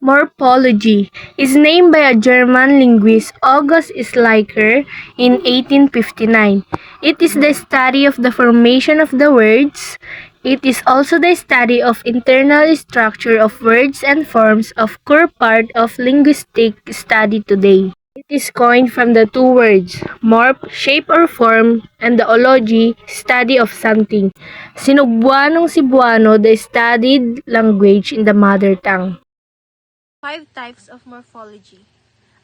Morphology is named by a German linguist August Schleicher in 1859. It is the study of the formation of the words. It is also the study of internal structure of words and forms, a core part of linguistic study today. It is coined from the two words, morph, shape or form, and the ology, study of something. Sinugbuanong Cebuano, the studied language in the mother tongue. 5 types of morphology.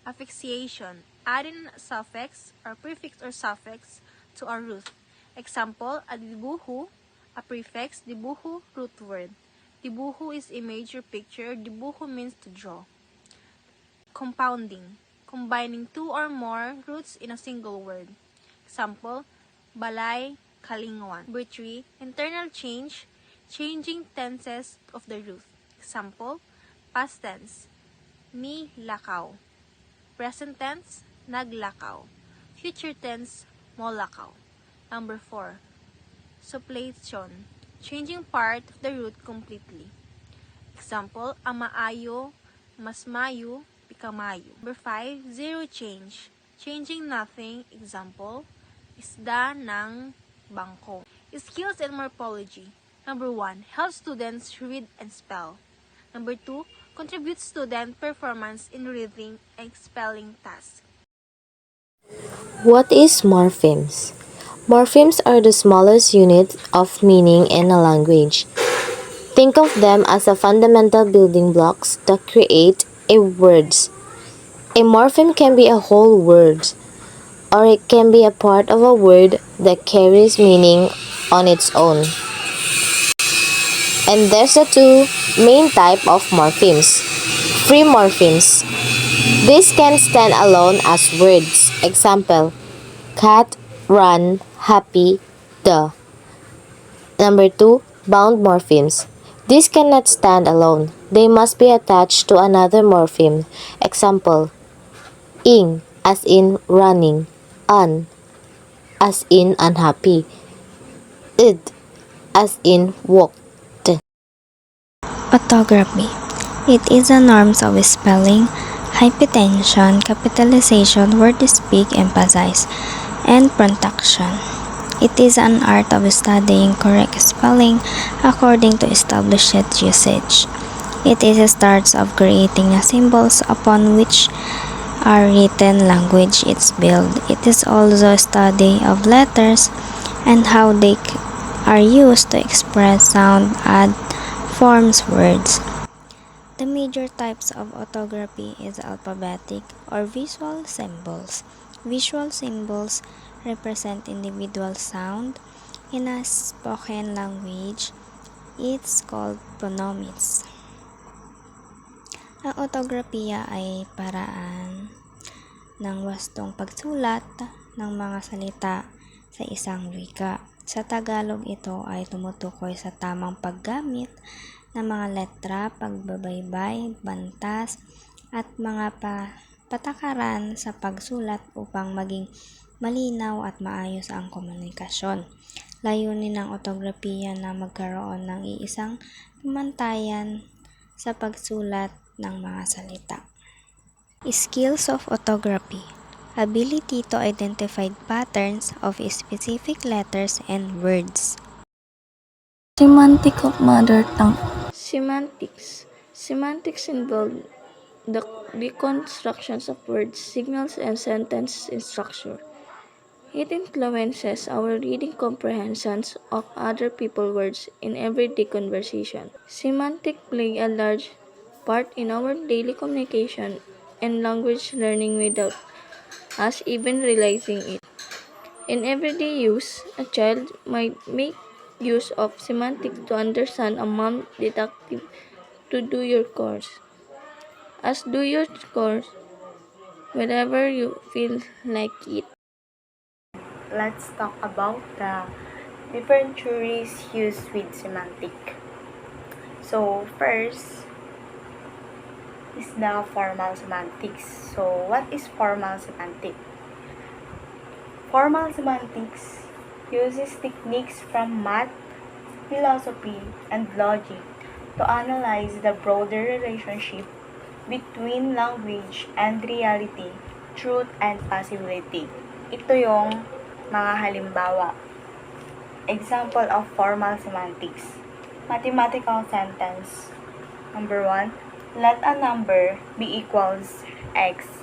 Affixation, adding a suffix or prefix or suffix to a root. Example, a dibuho, a prefix, dibuho, root word. Dibuho is image or picture, dibuho means to draw. Compounding, combining two or more roots in a single word. Example, balay, kalingawan. Number 3, internal change, changing tenses of the root. Example, past tense, ni lakaw. Present tense, naglakaw. Future tense, molakaw. Number 4, suppletion, changing part of the root completely. Example, amaayo, masmayo, pikamayo. Number 5, zero change, changing nothing. Example, isda ng bangko. Skills and morphology. Number 1, help students read and spell. Number 2, contribute student performance in reading and spelling tasks. What is morphemes? Morphemes are the smallest unit of meaning in a language. Think of them as the fundamental building blocks that create a words. A morpheme can be a whole word, or it can be a part of a word that carries meaning on its own. And there's the two main type of morphemes. Free morphemes. These can stand alone as words. Example, cat, run, happy, the. Number 2, bound morphemes. These cannot stand alone. They must be attached to another morpheme. Example, ing, as in running, an, as in unhappy, id, as in walked. Orthography. It is a norms of spelling, hypertension, capitalization, word speak, emphasize, and pronunciation. It is an art of studying correct spelling according to established usage. It is a start of creating a symbols upon which our written language is built. It is also a study of letters and how they are used to express sound, add, forms words. The major types of orthography is alphabetic or visual symbols. Visual symbols represent individual sound. In a spoken language, it's called phonemes. Ang ortografiya ay paraan ng wastong pagsulat ng mga salita sa isang wika. Sa Tagalog, ito ay tumutukoy sa tamang paggamit ng mga letra, pagbabaybay, bantas, at mga patakaran sa pagsulat upang maging malinaw at maayos ang komunikasyon. Layunin ng ortografiya na magkaroon ng iisang pamantayan sa pagsulat ng mga salita. Skills of orthography. Ability to identify patterns of specific letters and words. Semantic of mother tongue. Semantics. Semantics involve the reconstructions of words, signals, and sentence structure. It influences our reading comprehensions of other people's words in everyday conversation. Semantics play a large part in our daily communication and language learning without us even realizing it. In everyday use, a child might make use of semantics to understand a math detective to do your course. As do your course whenever you feel like it. Let's talk about the different theories used with semantic. So first is the formal semantics. So what is formal semantics? Formal semantics uses techniques from math, philosophy, and logic to analyze the broader relationship between language and reality, truth and possibility. Ito yung mga halimbawa. Example of formal semantics. Mathematical sentence. Number 1, let a number be equals x.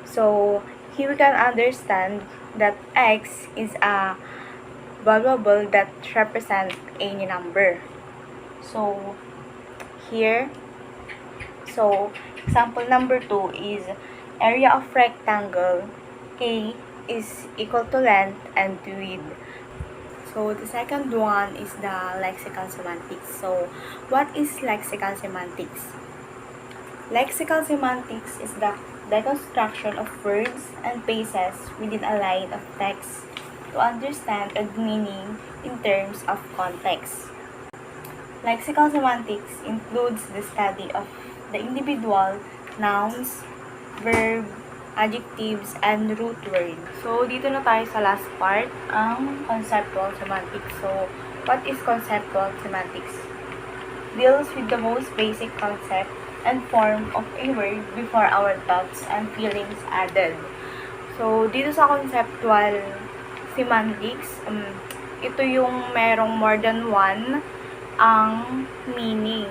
So, here we can understand that x is a variable that represents any number. So, here, example number 2 is area of rectangle A is equal to length and width. So, the second one is the lexical semantics. So, what is lexical semantics? Lexical semantics is the deconstruction of words and phrases within a line of text to understand a meaning in terms of context. Lexical semantics includes the study of the individual nouns, verb, adjectives, and root word. So, dito na tayo sa last part, ang conceptual semantics. So, what is conceptual semantics? Deals with the most basic concept and form of a word before our thoughts and feelings added. So, dito sa conceptual semantics, ito yung merong more than one ang meaning.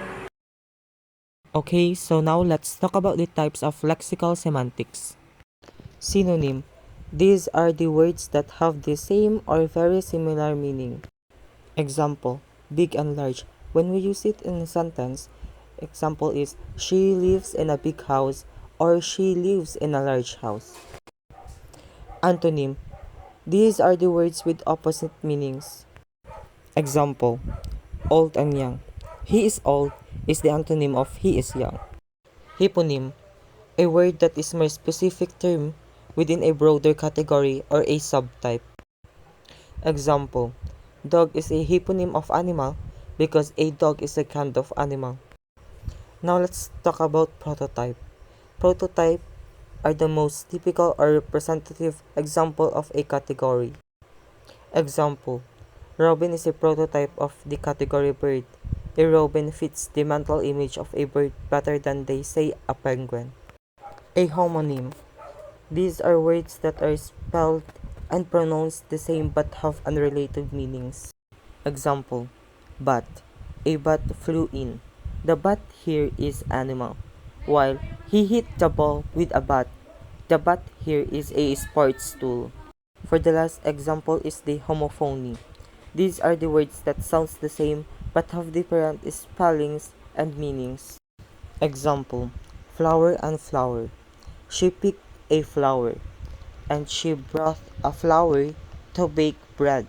Okay, so now let's talk about the types of lexical semantics. Synonym. These are the words that have the same or very similar meaning. Example, big and large. When we use it in a sentence, example is, she lives in a big house or she lives in a large house. Antonym. These are the words with opposite meanings. Example, old and young. He is old is the antonym of he is young. Hyponym. A word that is more specific term within a broader category or a subtype. Example, dog is a hyponym of animal because a dog is a kind of animal. Now let's talk about prototype. Prototype are the most typical or representative example of a category. Example, robin is a prototype of the category bird. A robin fits the mental image of a bird better than they say a penguin. A homonym. These are words that are spelled and pronounced the same but have unrelated meanings. Example, bat. A bat flew in. The bat here is animal. While he hit the ball with a bat, the bat here is a sports tool. For the last example is the homophony. These are the words that sounds the same but have different spellings and meanings. Example, flower and flower. She picked a flower, and she brought a flour to bake bread.